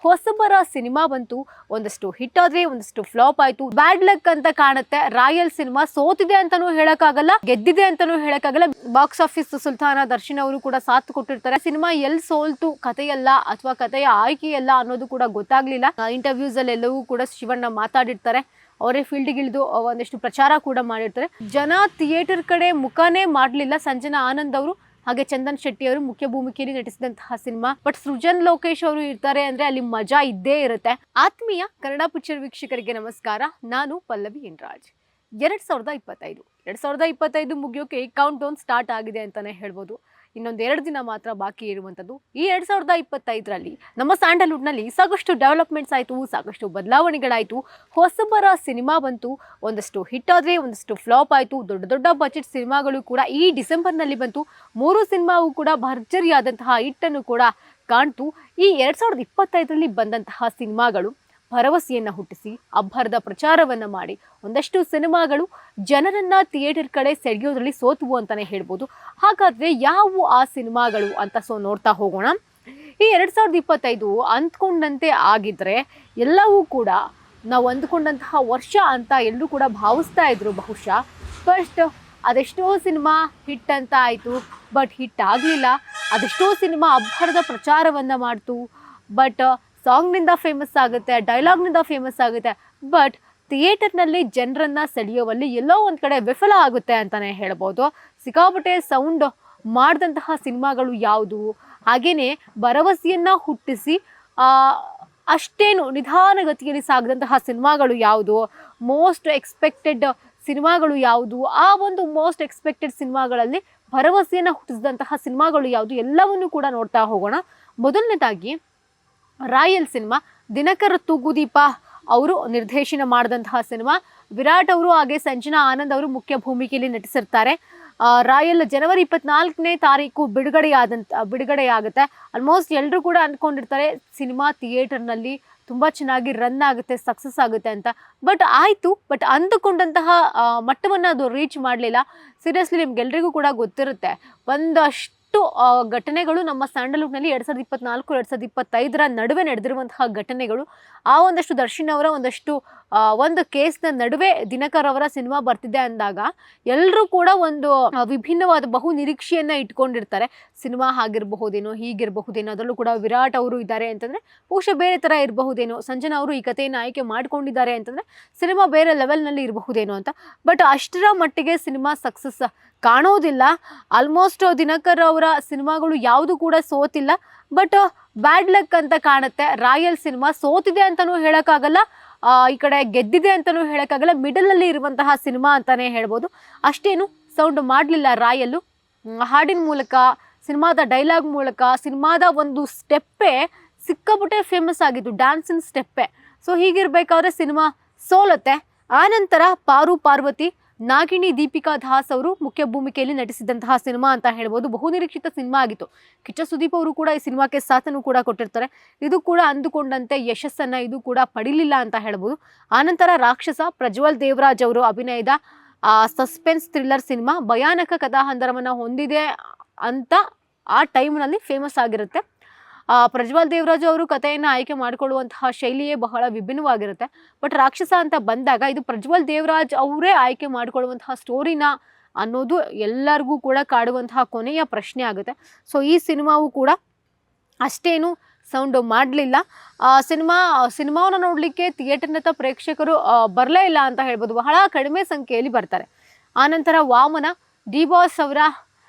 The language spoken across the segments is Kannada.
ಹೊಸಬರ ಸಿನಿಮಾ ಬಂತು. ಒಂದಷ್ಟು ಹಿಟ್ ಆದ್ರೆ ಒಂದಷ್ಟು ಫ್ಲಾಪ್ ಆಯ್ತು. ಬ್ಯಾಡ್ ಲಕ್ ಅಂತ ಕಾಣುತ್ತೆ. ರಾಯಲ್ ಸಿನಿಮಾ ಸೋತಿದೆ ಅಂತಾನೂ ಹೇಳಕ್ಕಾಗಲ್ಲ, ಗೆದ್ದಿದೆ ಅಂತಾನೂ ಹೇಳಕ್ಕಾಗಲ್ಲ. ಬಾಕ್ಸ್ ಆಫೀಸ್ ಸುಲ್ತಾನ ದರ್ಶನ್ ಅವರು ಕೂಡ ಸಾಥ್ ಕೊಟ್ಟಿರ್ತಾರೆ. ಸಿನಿಮಾ ಎಲ್ಲಿ ಸೋಲ್ತು, ಕಥೆಯಲ್ಲ ಅಥವಾ ಕಥೆಯ ಆಯ್ಕೆಯಲ್ಲ ಅನ್ನೋದು ಕೂಡ ಗೊತ್ತಾಗ್ಲಿಲ್ಲ. ಇಂಟರ್ವ್ಯೂಸ್ ಅಲ್ಲಿ ಎಲ್ಲವೂ ಕೂಡ ಶಿವಣ್ಣ ಮಾತಾಡಿರ್ತಾರೆ. ಅವರೇ ಫೀಲ್ಡ್ಗೆ ಇಳಿದು ಒಂದಷ್ಟು ಪ್ರಚಾರ ಕೂಡ ಮಾಡಿರ್ತಾರೆ. ಜನ ಥಿಯೇಟರ್ ಕಡೆ ಮುಖನೇ ಮಾಡಲಿಲ್ಲ. ಸಂಜನಾ ಆನಂದ್ ಅವರು ಹಾಗೆ ಚಂದನ್ ಶೆಟ್ಟಿ ಅವರು ಮುಖ್ಯ ಭೂಮಿಕೆಯಲ್ಲಿ ನಟಿಸಿದಂತಹ ಸಿನಿಮಾ. ಬಟ್ ಸೃಜನ್ ಲೋಕೇಶ್ ಅವರು ಇರ್ತಾರೆ ಅಂದ್ರೆ ಅಲ್ಲಿ ಮಜಾ ಇದ್ದೇ ಇರುತ್ತೆ. ಆತ್ಮೀಯ ಕನ್ನಡ ಪಿಕ್ಚರ್ ವೀಕ್ಷಕರಿಗೆ ನಮಸ್ಕಾರ. ನಾನು ಪಲ್ಲವಿ ಎನ್ರಾಜ್. 2025 ಮುಗಿಯೋಕೆ ಕೌಂಟ್ ಡೌನ್ ಸ್ಟಾರ್ಟ್ ಆಗಿದೆ ಅಂತಾನೆ ಹೇಳ್ಬೋದು. ಇನ್ನೊಂದು 2 ದಿನ ಮಾತ್ರ ಬಾಕಿ ಇರುವಂಥದ್ದು. ಈ 2025ರಲ್ಲಿ ನಮ್ಮ ಸ್ಯಾಂಡಲ್ವುಡ್ನಲ್ಲಿ ಸಾಕಷ್ಟು ಡೆವಲಪ್ಮೆಂಟ್ಸ್ ಆಯಿತು, ಸಾಕಷ್ಟು ಬದಲಾವಣೆಗಳಾಯಿತು. ಹೊಸಬರ ಸಿನಿಮಾ ಬಂತು. ಒಂದಷ್ಟು ಹಿಟ್ ಆದರೆ ಒಂದಷ್ಟು ಫ್ಲಾಪ್ ಆಯಿತು. ದೊಡ್ಡ ದೊಡ್ಡ ಬಜೆಟ್ ಸಿನಿಮಾಗಳು ಕೂಡ ಈ ಡಿಸೆಂಬರ್ನಲ್ಲಿ ಬಂತು. 3 ಸಿನಿಮಾವು ಕೂಡ ಭರ್ಜರಿಯಾದಂತಹ ಹಿಟ್ಟನ್ನು ಕೂಡ ಕಾಣ್ತು. ಈ 2025ರಲ್ಲಿ ಬಂದಂತಹ ಸಿನಿಮಾಗಳು ಭರವಸೆಯನ್ನು ಹುಟ್ಟಿಸಿ ಅಬ್ಬರದ ಪ್ರಚಾರವನ್ನು ಮಾಡಿ ಒಂದಷ್ಟು ಸಿನಿಮಾಗಳು ಜನರನ್ನ ಥಿಯೇಟರ್ ಕಡೆ ಸೆಳೆಯೋದ್ರಲ್ಲಿ ಸೋತವು ಅಂತಾನೆ ಹೇಳ್ಬೋದು. ಹಾಗಾದ್ರೆ ಯಾವುವು ಆ ಸಿನಿಮಾಗಳು ಅಂತ ನೋಡ್ತಾ ಹೋಗೋಣ. ಈ 2025 ಅಂದ್ಕೊಂಡಂತೆ ಆಗಿದ್ರೆ ಎಲ್ಲವೂ ಕೂಡ ನಾವು ಅಂದ್ಕೊಂಡಂತಹ ವರ್ಷ ಅಂತ ಎಲ್ಲರೂ ಕೂಡ ಭಾವಿಸ್ತಾ ಇದ್ರು ಬಹುಶಃ. ಫಸ್ಟ್ ಅದೆಷ್ಟೋ ಸಿನಿಮಾ ಹಿಟ್ ಅಂತ ಆಯಿತು, ಬಟ್ ಹಿಟ್ ಆಗಲಿಲ್ಲ. ಅದೆಷ್ಟೋ ಸಿನಿಮಾ ಅಬ್ಬರದ ಪ್ರಚಾರವನ್ನು ಮಾಡ್ತು, ಬಟ್ ಸಾಂಗ್ನಿಂದ ಫೇಮಸ್ ಆಗುತ್ತೆ, ಡೈಲಾಗ್ನಿಂದ ಫೇಮಸ್ ಆಗುತ್ತೆ, ಬಟ್ ಥಿಯೇಟರ್ನಲ್ಲಿ ಜನರನ್ನ ಸೆಳೆಯುವಲ್ಲಿ ಎಲ್ಲೋ ಒಂದು ಕಡೆ ವಿಫಲ ಆಗುತ್ತೆ ಅಂತಲೇ ಹೇಳ್ಬೋದು. ಸಿಕ್ಕಾಪಟ್ಟೆ ಸೌಂಡ್ ಮಾಡಿದಂತಹ ಸಿನಿಮಾಗಳು ಯಾವುದು, ಹಾಗೆಯೇ ಭರವಸೆಯನ್ನು ಹುಟ್ಟಿಸಿ ಅಷ್ಟೇನು ನಿಧಾನಗತಿಯಲ್ಲಿ ಸಾಗದಂತಹ ಸಿನಿಮಾಗಳು ಯಾವುದು, ಮೋಸ್ಟ್ ಎಕ್ಸ್ಪೆಕ್ಟೆಡ್ ಸಿನಿಮಾಗಳು ಯಾವುದು, ಆ ಒಂದು ಮೋಸ್ಟ್ ಎಕ್ಸ್ಪೆಕ್ಟೆಡ್ ಸಿನಿಮಾಗಳಲ್ಲಿ ಭರವಸೆಯನ್ನು ಹುಟ್ಟಿಸಿದಂತಹ ಸಿನಿಮಾಗಳು ಯಾವುದು, ಎಲ್ಲವನ್ನೂ ಕೂಡ ನೋಡ್ತಾ ಹೋಗೋಣ. ಮೊದಲನೇದಾಗಿ ರಾಯಲ್ ಸಿನಿಮಾ. ದಿನಕರ್ ತೂಗುದೀಪ ಅವರು ನಿರ್ದೇಶನ ಮಾಡಿದಂತಹ ಸಿನಿಮಾ. ವಿರಾಟ್ ಅವರು ಹಾಗೆ ಸಂಜನಾ ಆನಂದ್ ಅವರು ಮುಖ್ಯ ಭೂಮಿಕೆಯಲ್ಲಿ ನಟಿಸಿರ್ತಾರೆ. ರಾಯಲ್ ಜನವರಿ 24ನೇ ತಾರೀಕು ಬಿಡುಗಡೆ ಆಗುತ್ತೆ. ಆಲ್ಮೋಸ್ಟ್ ಎಲ್ಲರೂ ಕೂಡ ಅಂದ್ಕೊಂಡಿರ್ತಾರೆ ಸಿನಿಮಾ ಥಿಯೇಟರ್ನಲ್ಲಿ ತುಂಬ ಚೆನ್ನಾಗಿ ರನ್ ಆಗುತ್ತೆ, ಸಕ್ಸಸ್ ಆಗುತ್ತೆ ಅಂತ. ಬಟ್ ಆಯಿತು, ಬಟ್ ಅಂದುಕೊಂಡಂತಹ ಮಟ್ಟವನ್ನು ಅದು ರೀಚ್ ಮಾಡಲಿಲ್ಲ. ಸೀರಿಯಸ್ಲಿ ನಿಮ್ಗೆಲ್ರಿಗೂ ಕೂಡ ಗೊತ್ತಿರುತ್ತೆ, ಒಂದಷ್ಟು ಘಟನೆಗಳು ನಮ್ಮ ಸ್ಯಾಂಡಲ್ವುಡ್ನಲ್ಲಿ 2024-2025 ನಡುವೆ ನಡೆದಿರುವಂತಹ ಘಟನೆಗಳು. ಆ ಒಂದಷ್ಟು ದರ್ಶನ್ ಅವರ ಒಂದು ಕೇಸ್ನ ನಡುವೆ ದಿನಕರ್ ಅವರ ಸಿನಿಮಾ ಬರ್ತಿದೆ ಅಂದಾಗ ಎಲ್ಲರೂ ಕೂಡ ಒಂದು ವಿಭಿನ್ನವಾದ ಬಹು ನಿರೀಕ್ಷೆಯನ್ನು ಇಟ್ಕೊಂಡಿರ್ತಾರೆ. ಸಿನಿಮಾ ಹಾಗಿರಬಹುದೇನೋ, ಹೀಗಿರಬಹುದೇನೋ, ಅದರಲ್ಲೂ ಕೂಡ ವಿರಾಟ್ ಅವರು ಇದ್ದಾರೆ ಅಂತಂದರೆ ಬಹುಶಃ ಬೇರೆ ಥರ ಇರಬಹುದೇನೋ, ಸಂಜನಾ ಅವರು ಈ ಕಥೆಯನ್ನು ಆಯ್ಕೆ ಮಾಡ್ಕೊಂಡಿದ್ದಾರೆ ಅಂತಂದರೆ ಸಿನಿಮಾ ಬೇರೆ ಲೆವೆಲ್ನಲ್ಲಿ ಇರಬಹುದೇನೋ ಅಂತ. ಬಟ್ ಅಷ್ಟರ ಮಟ್ಟಿಗೆ ಸಿನಿಮಾ ಸಕ್ಸಸ್ ಕಾಣೋದಿಲ್ಲ. ಆಲ್ಮೋಸ್ಟ್ ದಿನಕರ್ ಅವರ ಸಿನಿಮಾಗಳು ಯಾವುದು ಕೂಡ ಸೋತಿಲ್ಲ, ಬಟ್ ಬ್ಯಾಡ್ ಲಕ್ ಅಂತ ಕಾಣುತ್ತೆ. ರಾಯಲ್ ಸಿನಿಮಾ ಸೋತಿದೆ ಅಂತಲೂ ಹೇಳೋಕ್ಕಾಗಲ್ಲ, ಈ ಕಡೆ ಗೆದ್ದಿದೆ ಅಂತಲೂ ಹೇಳೋಕ್ಕಾಗಲ್ಲ, ಮಿಡಲಲ್ಲಿ ಇರುವಂತಹ ಸಿನಿಮಾ ಅಂತಲೇ ಹೇಳ್ಬೋದು. ಅಷ್ಟೇನು ಸೌಂಡ್ ಮಾಡಲಿಲ್ಲ ರಾಯಲ್ಲು. ಹಾಡಿನ ಮೂಲಕ, ಸಿನಿಮಾದ ಡೈಲಾಗ್ ಮೂಲಕ, ಸಿನಿಮಾದ ಒಂದು ಸ್ಟೆಪ್ಪೇ ಸಿಕ್ಕಾಪಟ್ಟೆ ಫೇಮಸ್ ಆಗಿತ್ತು, ಡ್ಯಾನ್ಸಿನ ಸ್ಟೆಪ್ಪೇ. So ಹೀಗಿರಬೇಕಾದ್ರೆ cinema ಸೋಲುತ್ತೆ. ಆನಂತರ ಪಾರು ಪಾರ್ವತಿ, ನಾಗಿಣಿ ದೀಪಿಕಾ ದಾಸ್ ಅವರು ಮುಖ್ಯ ಭೂಮಿಕೆಯಲ್ಲಿ ನಟಿಸಿದಂತಹ ಸಿನಿಮಾ ಅಂತ ಹೇಳ್ಬೋದು. ಬಹುನಿರೀಕ್ಷಿತ ಸಿನಿಮಾ ಆಗಿತ್ತು. ಕಿಚ್ಚ ಸುದೀಪ್ ಅವರು ಕೂಡ ಈ ಸಿನಿಮಾಕ್ಕೆ ಸಾಥನ್ನು ಕೂಡ ಕೊಟ್ಟಿರ್ತಾರೆ. ಇದು ಕೂಡ ಅಂದುಕೊಂಡಂತೆ ಯಶಸ್ಸನ್ನು ಇದು ಕೂಡ ಪಡಿಲಿಲ್ಲ ಅಂತ ಹೇಳ್ಬೋದು. ಆನಂತರ ರಾಕ್ಷಸ, ಪ್ರಜ್ವಲ್ ದೇವರಾಜ್ ಅವರು ಅಭಿನಯದ ಸಸ್ಪೆನ್ಸ್ ಥ್ರಿಲ್ಲರ್ ಸಿನಿಮಾ ಭಯಾನಕ ಕಥಾಹಂದರವನ್ನು ಹೊಂದಿದೆ ಅಂತ ಆ ಟೈಮ್ನಲ್ಲಿ ಫೇಮಸ್ ಆಗಿರುತ್ತೆ. ಪ್ರಜ್ವಲ್ ದೇವರಾಜ್ ಅವರು ಕಥೆಯನ್ನು ಆಯ್ಕೆ ಮಾಡಿಕೊಳ್ಳುವಂತಹ ಶೈಲಿಯೇ ಬಹಳ ವಿಭಿನ್ನವಾಗಿರುತ್ತೆ. ಬಟ್ ರಾಕ್ಷಸ ಅಂತ ಬಂದಾಗ ಇದು ಪ್ರಜ್ವಲ್ ದೇವರಾಜ್ ಅವರೇ ಆಯ್ಕೆ ಮಾಡಿಕೊಳ್ಳುವಂತಹ ಸ್ಟೋರಿನ ಅನ್ನೋದು ಎಲ್ಲರಿಗೂ ಕೂಡ ಕಾಡುವಂತಹ ಕೊನೆಯ ಪ್ರಶ್ನೆ ಆಗುತ್ತೆ. ಸೊ ಈ ಸಿನಿಮಾವು ಕೂಡ ಅಷ್ಟೇನು ಸೌಂಡು ಮಾಡಲಿಲ್ಲ. ಸಿನಿಮಾವನ್ನು ನೋಡಲಿಕ್ಕೆ ಥಿಯೇಟರ್ನತ್ತ ಪ್ರೇಕ್ಷಕರು ಬರಲೇ ಇಲ್ಲ ಅಂತ ಹೇಳ್ಬೋದು. ಬಹಳ ಕಡಿಮೆ ಸಂಖ್ಯೆಯಲ್ಲಿ ಬರ್ತಾರೆ. ಆನಂತರ ವಾಮನ, ಡಿ ಬಾಸ್ ಅವರ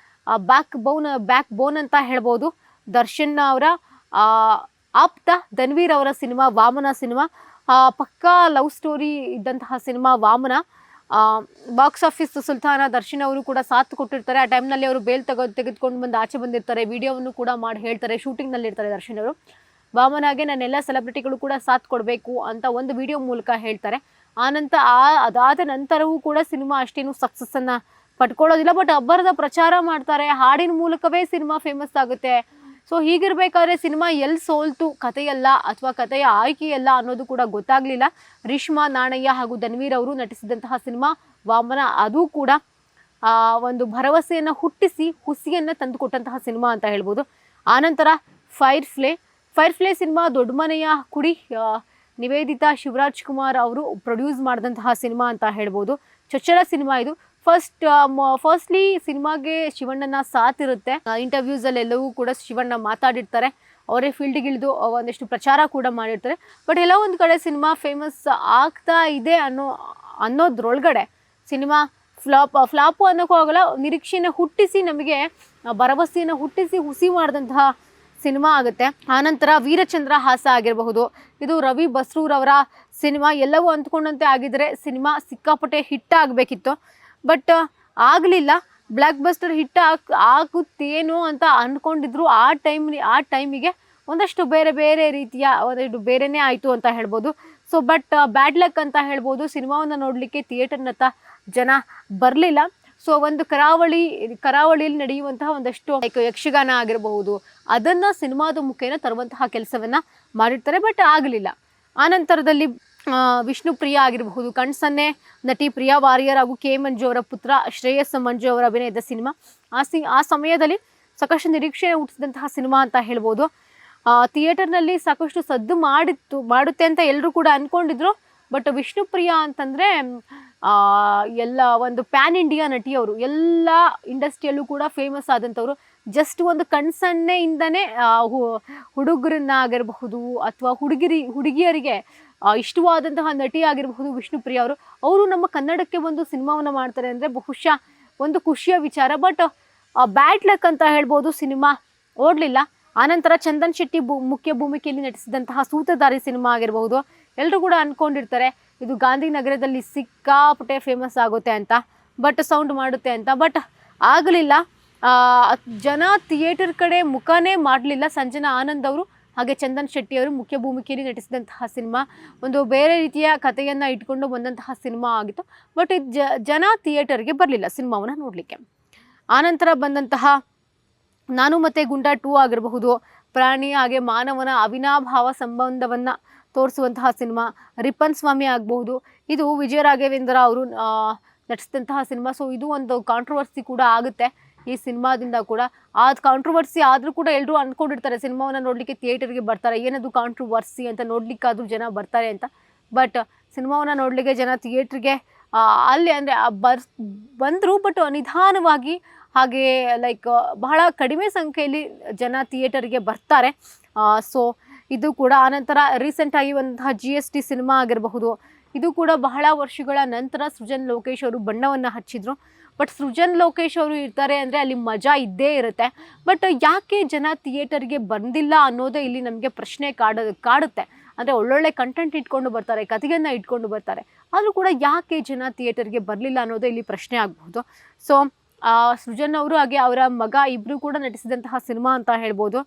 ಬ್ಯಾಕ್ ಬೋನ್ ಅಂತ ಹೇಳ್ಬೋದು. ದರ್ಶನ್ ಅವರ ಆಪ್ತ ಧನ್ವೀರ್ ಅವರ ಸಿನಿಮಾ ವಾಮನ ಸಿನಿಮಾ. ಪಕ್ಕಾ ಲವ್ ಸ್ಟೋರಿ ಇದ್ದಂತಹ ಸಿನಿಮಾ ವಾಮನ. ಬಾಕ್ಸ್ ಆಫೀಸ್ ಸುಲ್ತಾನ ದರ್ಶನ್ ಅವರು ಕೂಡ ಸಾಥ್ ಕೊಟ್ಟಿರ್ತಾರೆ. ಆ ಟೈಮ್ನಲ್ಲಿ ಅವರು ಬೇಲ್ ತೆಗೆದುಕೊಂಡು ಬಂದು ಆಚೆ ಬಂದಿರ್ತಾರೆ. ವಿಡಿಯೋವನ್ನು ಕೂಡ ಮಾಡಿ ಹೇಳ್ತಾರೆ, ಶೂಟಿಂಗ್ನಲ್ಲಿ ಇರ್ತಾರೆ ದರ್ಶನ್ ಅವರು. ವಾಮನಾಗೆ ನನ್ನೆಲ್ಲ ಸೆಲೆಬ್ರಿಟಿಗಳು ಕೂಡ ಸಾಥ್ ಕೊಡಬೇಕು ಅಂತ ಒಂದು ವಿಡಿಯೋ ಮೂಲಕ ಹೇಳ್ತಾರೆ. ಅದಾದ ನಂತರವೂ ಕೂಡ ಸಿನಿಮಾ ಅಷ್ಟೇನು ಸಕ್ಸಸ್ಸನ್ನು ಪಡ್ಕೊಳ್ಳೋದಿಲ್ಲ, ಬಟ್ ಅಬ್ಬರದ ಪ್ರಚಾರ ಮಾಡ್ತಾರೆ. ಹಾಡಿನ ಮೂಲಕವೇ ಸಿನಿಮಾ ಫೇಮಸ್ ಆಗುತ್ತೆ. ಸೊ ಹೀಗಿರಬೇಕಾದ್ರೆ ಸಿನಿಮಾ ಎಲ್ಲಿ ಸೋಲ್ತು, ಕಥೆಯಲ್ಲ ಅಥವಾ ಕಥೆಯ ಆಯ್ಕೆಯಲ್ಲ ಅನ್ನೋದು ಕೂಡ ಗೊತ್ತಾಗಲಿಲ್ಲ. ರೇಷ್ಮಾ ನಾಣಯ್ಯ ಹಾಗೂ ಧನ್ವೀರ್ ಅವರು ನಟಿಸಿದಂತಹ ಸಿನಿಮಾ ವಾಮನ, ಅದು ಕೂಡ ಒಂದು ಭರವಸೆಯನ್ನು ಹುಟ್ಟಿಸಿ ಹುಸಿಯನ್ನು ತಂದುಕೊಟ್ಟಂತಹ ಸಿನಿಮಾ ಅಂತ ಹೇಳ್ಬೋದು. ಆನಂತರ ಫೈರ್ಫ್ಲೈ ಸಿನಿಮಾ ದೊಡ್ಡ ಮನೆಯ ಕುಡಿ, ನಿವೇದಿತಾ ಶಿವರಾಜ್ ಕುಮಾರ್ ಅವರು ಪ್ರೊಡ್ಯೂಸ್ ಮಾಡಿದಂತಹ ಸಿನಿಮಾ ಅಂತ ಹೇಳ್ಬೋದು. ಚೊಚ್ಚಲ ಸಿನಿಮಾ ಇದು. ಫಸ್ಟ್ಲಿ ಸಿನಿಮಾಗೆ ಶಿವಣ್ಣನ ಸಾಥ್ ಇರುತ್ತೆ. ಇಂಟರ್ವ್ಯೂಸಲ್ಲಿ ಎಲ್ಲವೂ ಕೂಡ ಶಿವಣ್ಣ ಮಾತಾಡಿರ್ತಾರೆ, ಅವರೇ ಫೀಲ್ಡಿಗೆ ಇಳಿದು ಒಂದಷ್ಟು ಪ್ರಚಾರ ಕೂಡ ಮಾಡಿರ್ತಾರೆ. ಬಟ್ ಎಲ್ಲ ಒಂದು ಕಡೆ ಸಿನಿಮಾ ಫೇಮಸ್ ಆಗ್ತಾ ಇದೆ ಅನ್ನೋದ್ರೊಳಗಡೆ ಸಿನಿಮಾ ಫ್ಲಾಪು ಅನ್ನೋಕ್ಕೂ ಆಗಲ್ಲ, ನಿರೀಕ್ಷೆನ ಹುಟ್ಟಿಸಿ ನಮಗೆ ಭರವಸೆಯನ್ನು ಹುಟ್ಟಿಸಿ ಹುಸಿ ಮಾಡಿದಂತಹ ಸಿನಿಮಾ ಆಗುತ್ತೆ. ಆನಂತರ ವೀರಚಂದ್ರ ಹಾಸ ಆಗಿರಬಹುದು, ಇದು ರವಿ ಬಸ್ರೂರವರ ಸಿನಿಮಾ. ಎಲ್ಲವೂ ಅಂದ್ಕೊಂಡಂತೆ ಆಗಿದ್ರೆ ಸಿನಿಮಾ ಸಿಕ್ಕಾಪಟ್ಟೆ ಹಿಟ್ ಆಗಬೇಕಿತ್ತು, ಬಟ್ ಆಗಲಿಲ್ಲ. ಬ್ಲ್ಯಾಕ್ ಬಸ್ಟರ್ ಹಿಟ್ ಆಗುತ್ತೇನೋ ಅಂತ ಅಂದ್ಕೊಂಡಿದ್ರು. ಆ ಟೈಮಿಗೆ ಒಂದಷ್ಟು ಬೇರೆ ಬೇರೆ ರೀತಿಯ ಒಂದಷ್ಟು ಬೇರೆನೇ ಆಯಿತು ಅಂತ ಹೇಳ್ಬೋದು. ಸೊ ಬಟ್ ಬ್ಯಾಡ್ ಲಕ್ ಅಂತ ಹೇಳ್ಬೋದು. ಸಿನಿಮಾವನ್ನು ನೋಡಲಿಕ್ಕೆ ಥಿಯೇಟರ್ನತ್ತ ಜನ ಬರಲಿಲ್ಲ. ಸೊ ಒಂದು ಕರಾವಳಿಯಲ್ಲಿ ನಡೆಯುವಂತಹ ಒಂದಷ್ಟು ಯಕ್ಷಗಾನ ಆಗಿರಬಹುದು, ಅದನ್ನು ಸಿನಿಮಾದ ಮುಖೇನ ತರುವಂತಹ ಕೆಲಸವನ್ನು ಮಾಡಿರ್ತಾರೆ, ಬಟ್ ಆಗಲಿಲ್ಲ. ಆನಂತರದಲ್ಲಿ ವಿಷ್ಣುಪ್ರಿಯಾ ಆಗಿರಬಹುದು, ಕಣ್ಸನ್ನೆ ನಟಿ ಪ್ರಿಯಾ ವಾರಿಯರ್ ಹಾಗೂ ಕೆ ಮಂಜು ಅವರ ಪುತ್ರ ಶ್ರೇಯಸ್ ಮಂಜು ಅವರ ಅಭಿನಯದ ಸಿನಿಮಾ. ಆ ಸಮಯದಲ್ಲಿ ಸಾಕಷ್ಟು ನಿರೀಕ್ಷೆ ಹುಟ್ಟಿಸಿದಂತಹ ಸಿನಿಮಾ ಅಂತ ಹೇಳ್ಬೋದು. ಥಿಯೇಟರ್ನಲ್ಲಿ ಸಾಕಷ್ಟು ಸದ್ದು ಮಾಡುತ್ತೆ ಅಂತ ಎಲ್ಲರೂ ಕೂಡ ಅಂದ್ಕೊಂಡಿದ್ರು. ಬಟ್ ವಿಷ್ಣುಪ್ರಿಯಾ ಅಂತಂದರೆ ಎಲ್ಲ ಒಂದು ಪ್ಯಾನ್ ಇಂಡಿಯಾ ನಟಿಯವರು, ಎಲ್ಲ ಇಂಡಸ್ಟ್ರಿಯಲ್ಲೂ ಕೂಡ ಫೇಮಸ್ ಆದಂಥವ್ರು. ಜಸ್ಟ್ ಒಂದು ಕಣ್ಸನ್ನೆಯಿಂದನೇ ಹುಡುಗರನ್ನ ಆಗಿರಬಹುದು ಅಥವಾ ಹುಡುಗಿಯರಿಗೆ ಇಷ್ಟವಾದಂತಹ ನಟಿ ಆಗಿರಬಹುದು ವಿಷ್ಣುಪ್ರಿಯಾ ಅವರು ನಮ್ಮ ಕನ್ನಡಕ್ಕೆ ಒಂದು ಸಿನಿಮಾವನ್ನು ಮಾಡ್ತಾರೆ ಅಂದರೆ ಬಹುಶಃ ಒಂದು ಖುಷಿಯ ವಿಚಾರ. ಬಟ್ ಬ್ಯಾಡ್ ಲಕ್ ಅಂತ ಹೇಳ್ಬೋದು, ಸಿನಿಮಾ ಓಡಲಿಲ್ಲ. ಆನಂತರ ಚಂದನ್ ಶೆಟ್ಟಿ ಮುಖ್ಯ ಭೂಮಿಕೆಯಲ್ಲಿ ನಟಿಸಿದಂತಹ ಸೂತ್ರಧಾರಿ ಸಿನಿಮಾ ಆಗಿರಬಹುದು. ಎಲ್ಲರೂ ಕೂಡ ಅಂದ್ಕೊಂಡಿರ್ತಾರೆ ಇದು ಗಾಂಧಿನಗರದಲ್ಲಿ ಸಿಕ್ಕಾಪಟ್ಟೆ ಫೇಮಸ್ ಆಗುತ್ತೆ ಅಂತ, ಬಟ್ ಸೌಂಡ್ ಮಾಡುತ್ತೆ ಅಂತ, ಬಟ್ ಆಗಲಿಲ್ಲ. ಜನ ಥಿಯೇಟರ್ ಕಡೆ ಮುಖನೇ ಮಾಡಲಿಲ್ಲ. ಸಂಜನಾ ಆನಂದ್ ಅವರು ಹಾಗೆ ಚಂದನ್ ಶೆಟ್ಟಿ ಅವರು ಮುಖ್ಯ ಭೂಮಿಕೆಯಲ್ಲಿ ನಟಿಸಿದಂತಹ ಸಿನಿಮಾ ಒಂದು ಬೇರೆ ರೀತಿಯ ಕಥೆಯನ್ನು ಇಟ್ಕೊಂಡು ಬಂದಂತಹ ಸಿನಿಮಾ ಆಗಿತ್ತು. ಬಟ್ ಜನ ಥಿಯೇಟರ್ಗೆ ಬರಲಿಲ್ಲ ಸಿನಿಮಾವನ್ನು ನೋಡಲಿಕ್ಕೆ. ಆನಂತರ ಬಂದಂತಹ ನಾನು ಮತ್ತು ಗುಂಡಾ 2 ಆಗಿರಬಹುದು, ಪ್ರಾಣಿ ಹಾಗೆ ಮಾನವನ ಅವಿನಾಭಾವ ಸಂಬಂಧವನ್ನು ತೋರಿಸುವಂತಹ ಸಿನಿಮಾ. ರಿಪ್ಪನ್ ಸ್ವಾಮಿ ಆಗಬಹುದು, ಇದು ವಿಜಯ ರಾಘವೇಂದ್ರ ಅವರು ನಟಿಸಿದಂತಹ ಸಿನಿಮಾ. ಸೊ ಇದು ಒಂದು ಕಾಂಟ್ರವರ್ಸಿ ಕೂಡ ಆಗುತ್ತೆ ಈ ಸಿನಿಮಾದಿಂದ ಕೂಡ. ಕಾಂಟ್ರವರ್ಸಿ ಆದರೂ ಕೂಡ ಎಲ್ಲರೂ ಅಂದ್ಕೊಂಡಿರ್ತಾರೆ ಸಿನಿಮಾವನ್ನು ನೋಡಲಿಕ್ಕೆ ಥಿಯೇಟರ್ಗೆ ಬರ್ತಾರೆ, ಏನದು ಕಾಂಟ್ರವರ್ಸಿ ಅಂತ ನೋಡಲಿಕ್ಕಾದ್ರೂ ಜನ ಬರ್ತಾರೆ ಅಂತ. ಬಟ್ ಸಿನಿಮಾವನ್ನು ನೋಡಲಿಕ್ಕೆ ಜನ ಥಿಯೇಟ್ರಿಗೆ ಅಲ್ಲಿ ಅಂದರೆ ಬಂದರು, ಬಟ್ ನಿಧಾನವಾಗಿ ಹಾಗೆ ಬಹಳ ಕಡಿಮೆ ಸಂಖ್ಯೆಯಲ್ಲಿ ಜನ ಥಿಯೇಟರ್ಗೆ ಬರ್ತಾರೆ. ಸೊ ಇದು ಕೂಡ. ಆನಂತರ ರೀಸೆಂಟಾಗಿ ಬಂದಂತಹ GST ಸಿನಿಮಾ ಆಗಿರಬಹುದು, ಇದು ಕೂಡ ಬಹಳ ವರ್ಷಗಳ ನಂತರ ಸೃಜನ್ ಲೋಕೇಶ್ ಅವರು ಬಣ್ಣವನ್ನು ಹಚ್ಚಿದ್ರು. ಬಟ್ ಸೃಜನ್ ಲೋಕೇಶ್ ಅವರು ಇರ್ತಾರೆ ಅಂದರೆ ಅಲ್ಲಿ ಮಜಾ ಇದ್ದೇ ಇರುತ್ತೆ. ಬಟ್ ಯಾಕೆ ಜನ ಥಿಯೇಟರ್ಗೆ ಬಂದಿಲ್ಲ ಅನ್ನೋದೇ ಇಲ್ಲಿ ನಮಗೆ ಪ್ರಶ್ನೆ ಕಾಡುತ್ತೆ. ಅಂದರೆ ಒಳ್ಳೊಳ್ಳೆ ಕಂಟೆಂಟ್ ಇಟ್ಕೊಂಡು ಬರ್ತಾರೆ, ಕಥೆಯನ್ನು ಇಟ್ಕೊಂಡು ಬರ್ತಾರೆ, ಆದರೂ ಕೂಡ ಯಾಕೆ ಜನ ಥಿಯೇಟರ್ಗೆ ಬರಲಿಲ್ಲ ಅನ್ನೋದೇ ಇಲ್ಲಿ ಪ್ರಶ್ನೆ ಆಗಬಹುದು. ಸೊ ಸೃಜನ್ ಅವರು ಹಾಗೆ ಅವರ ಮಗ ಇಬ್ಬರು ಕೂಡ ನಟಿಸಿದಂತಹ ಸಿನಿಮಾ ಅಂತ ಹೇಳ್ಬೋದು.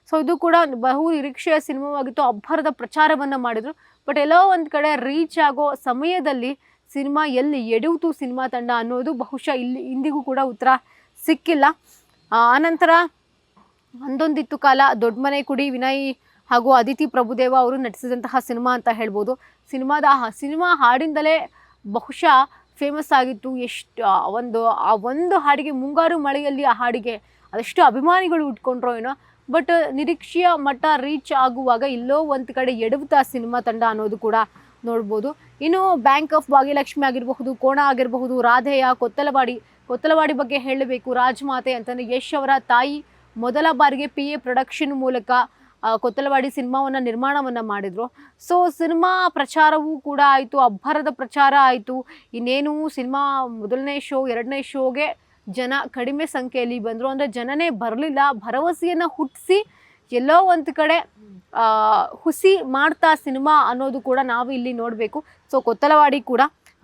ಸೊ ಇದು ಕೂಡ ಬಹು ನಿರೀಕ್ಷೆಯ ಸಿನಿಮಾವಾಗಿತ್ತು. ಅಬ್ಬರದ ಪ್ರಚಾರವನ್ನು ಮಾಡಿದರು. ಬಟ್ ಎಲ್ಲೋ ಒಂದು ಕಡೆ ರೀಚ್ ಆಗೋ ಸಮಯದಲ್ಲಿ ಸಿನಿಮಾ ಎಲ್ಲಿ ಎಡುವುದು ಸಿನಿಮಾ ತಂಡ ಅನ್ನೋದು ಬಹುಶಃ ಇಂದಿಗೂ ಕೂಡ ಉತ್ತರ ಸಿಕ್ಕಿಲ್ಲ. ಆನಂತರ ಒಂದೊಂದಿತ್ತು ಕಾಲ, ದೊಡ್ಡ ಮನೆ ಕುಡಿ, ವಿನಯ್ ಹಾಗೂ ಅದಿತಿ ಪ್ರಭುದೇವ ಅವರು ನಟಿಸಿದಂತಹ ಸಿನಿಮಾ ಅಂತ ಹೇಳ್ಬೋದು. ಸಿನಿಮಾ ಹಾಡಿಂದಲೇ ಬಹುಶಃ ಫೇಮಸ್ ಆಗಿತ್ತು. ಒಂದು ಹಾಡಿಗೆ, ಮುಂಗಾರು ಮಳೆಯಲ್ಲಿ ಆ ಹಾಡಿಗೆ ಅದೆಷ್ಟು ಅಭಿಮಾನಿಗಳು ಉಟ್ಕೊಂಡ್ರೋ ಏನೋ. ಬಟ್ ನಿರೀಕ್ಷೆಯ ಮಟ್ಟ ರೀಚ್ ಆಗುವಾಗ ಎಲ್ಲೋ ಒಂದು ಕಡೆ ಎಡವುತ್ತಾ ಸಿನಿಮಾ ತಂಡ ಅನ್ನೋದು ಕೂಡ ನೋಡ್ಬೋದು. ಇನ್ನು ಬ್ಯಾಂಕ್ ಆಫ್ ಭಾಗ್ಯಲಕ್ಷ್ಮಿ ಆಗಿರಬಹುದು, ಕೋಣ ಆಗಿರಬಹುದು, ರಾಧೆಯ ಕೊತ್ತಲವಾಡಿ ಬಗ್ಗೆ ಹೇಳಬೇಕು. ರಾಜಮಾತೆ ಅಂತಂದರೆ ಯಶ್ ಅವರ ತಾಯಿ ಮೊದಲ ಬಾರಿಗೆ PA ಪ್ರೊಡಕ್ಷನ್ ಮೂಲಕ ಕೊತ್ತಲವಾಡಿ ಸಿನಿಮಾವನ್ನು ನಿರ್ಮಾಣವನ್ನು ಮಾಡಿದರು. ಸೊ ಸಿನಿಮಾ ಪ್ರಚಾರವೂ ಕೂಡ ಆಯಿತು, ಅಬ್ಬರದ ಪ್ರಚಾರ ಆಯಿತು. ಇನ್ನೇನು ಸಿನಿಮಾ ಮೊದಲನೇ ಶೋ, ಎರಡನೇ ಶೋಗೆ ಜನ ಕಡಿಮೆ ಸಂಖ್ಯೆಯಲ್ಲಿ ಬಂದರು. ಅಂದರೆ ಜನನೇ ಬರಲಿಲ್ಲ. ಭರವಸೆಯನ್ನು ಹುಟ್ಟಿಸಿ ಎಲ್ಲೋ ಒಂದು ಕಡೆ ಹುಸಿ ಮಾಡ್ತಾ ಸಿನಿಮಾ ಅನ್ನೋದು ಕೂಡ ನಾವು ಇಲ್ಲಿ ನೋಡಬೇಕು. ಸೊ ಕೊತ್ತಲವಾಡಿ ಕೂಡ.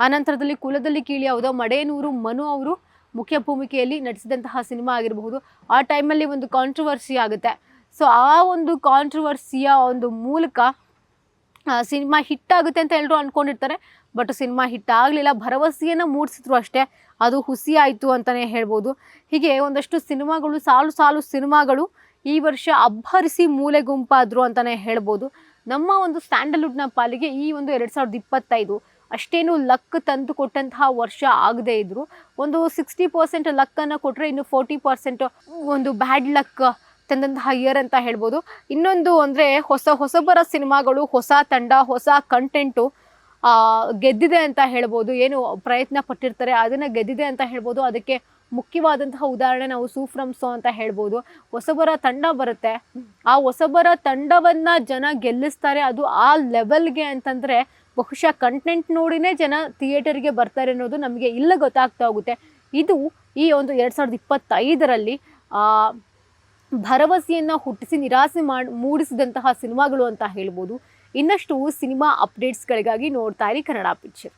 ಆನಂತರದಲ್ಲಿ ಕುಲದಲ್ಲಿ ಕೀಳಿ ಯಾವುದೋ ಮಡೇನೂರು ಮನು ಅವರು ಮುಖ್ಯ ಭೂಮಿಕೆಯಲ್ಲಿ ನಟಿಸಿದಂತಹ ಸಿನಿಮಾ ಆಗಿರಬಹುದು. ಆ ಟೈಮಲ್ಲಿ ಒಂದು ಕಾಂಟ್ರವರ್ಸಿ ಆಗುತ್ತೆ. ಸೊ ಆ ಒಂದು ಕಾಂಟ್ರವರ್ಸಿಯ ಒಂದು ಮೂಲಕ ಸಿನಿಮಾ ಹಿಟ್ ಆಗುತ್ತೆ ಅಂತ ಎಲ್ಲರೂ ಅಂದ್ಕೊಂಡಿರ್ತಾರೆ. ಬಟ್ ಸಿನಿಮಾ ಹಿಟ್ ಆಗಲಿಲ್ಲ. ಭರವಸೆಯನ್ನು ಮೂಡಿಸಿದ್ರು ಅಷ್ಟೇ, ಅದು ಹುಸಿ ಆಯಿತು ಅಂತಲೇ ಹೇಳ್ಬೋದು. ಹೀಗೆ ಒಂದಷ್ಟು ಸಿನಿಮಾಗಳು, ಸಾಲು ಸಿನಿಮಾಗಳು ಈ ವರ್ಷ ಅಬ್ಬರಿಸಿ ಮೂಲೆ ಗುಂಪಾದರು ಅಂತಲೇ ಹೇಳ್ಬೋದು. ನಮ್ಮ ಒಂದು ಸ್ಯಾಂಡಲ್ವುಡ್ನ ಪಾಲಿಗೆ ಈ ಒಂದು 2025 ಅಷ್ಟೇನು ಲಕ್ ತಂದು ಕೊಟ್ಟಂತಹ ವರ್ಷ ಆಗದೇ ಇದ್ದರು. ಒಂದು 60% ಲಕ್ಕನ್ನು ಕೊಟ್ಟರೆ ಇನ್ನು 40% ಒಂದು ಬ್ಯಾಡ್ ಲಕ್ ತಂದಂತಹ ಇಯರ್ ಅಂತ ಹೇಳ್ಬೋದು. ಇನ್ನೊಂದು ಅಂದರೆ ಹೊಸಬರ ಸಿನಿಮಾಗಳು, ಹೊಸ ತಂಡ, ಹೊಸ ಕಂಟೆಂಟು ಗೆದ್ದಿದೆ ಅಂತ ಹೇಳ್ಬೋದು. ಏನು ಪ್ರಯತ್ನ ಪಟ್ಟಿರ್ತಾರೆ ಅದನ್ನು ಗೆದ್ದಿದೆ ಅಂತ ಹೇಳ್ಬೋದು. ಅದಕ್ಕೆ ಮುಖ್ಯವಾದಂತಹ ಉದಾಹರಣೆ ನಾವು ಸೂಫ್ರಮ್ಸೋ ಅಂತ ಹೇಳ್ಬೋದು. ಹೊಸಬರ ತಂಡ ಬರುತ್ತೆ, ಆ ಹೊಸಬರ ತಂಡವನ್ನು ಜನ ಗೆಲ್ಲಿಸ್ತಾರೆ. ಅದು ಆ ಲೆವೆಲ್ಗೆ ಅಂತಂದರೆ ಬಹುಶಃ ಕಂಟೆಂಟ್ ನೋಡಿನೇ ಜನ ಥಿಯೇಟರ್ಗೆ ಬರ್ತಾರೆ ಅನ್ನೋದು ನಮಗೆ ಇಲ್ಲ ಗೊತ್ತಾಗ್ತಾ ಹೋಗುತ್ತೆ. ಇದು ಈ ಒಂದು 2025ರಲ್ಲಿ ಭರವಸೆಯನ್ನು ಹುಟ್ಟಿಸಿ ನಿರಾಸೆ ಮೂಡಿಸಿದಂತಹ ಸಿನಿಮಾಗಳು ಅಂತ ಹೇಳ್ಬೋದು. ಇನ್ನಷ್ಟು ಸಿನಿಮಾ ಅಪ್ಡೇಟ್ಸ್ಗಳಿಗಾಗಿ ನೋಡ್ತಾ ಇರಿ ಕನ್ನಡ ಪಿಕ್ಚರ್.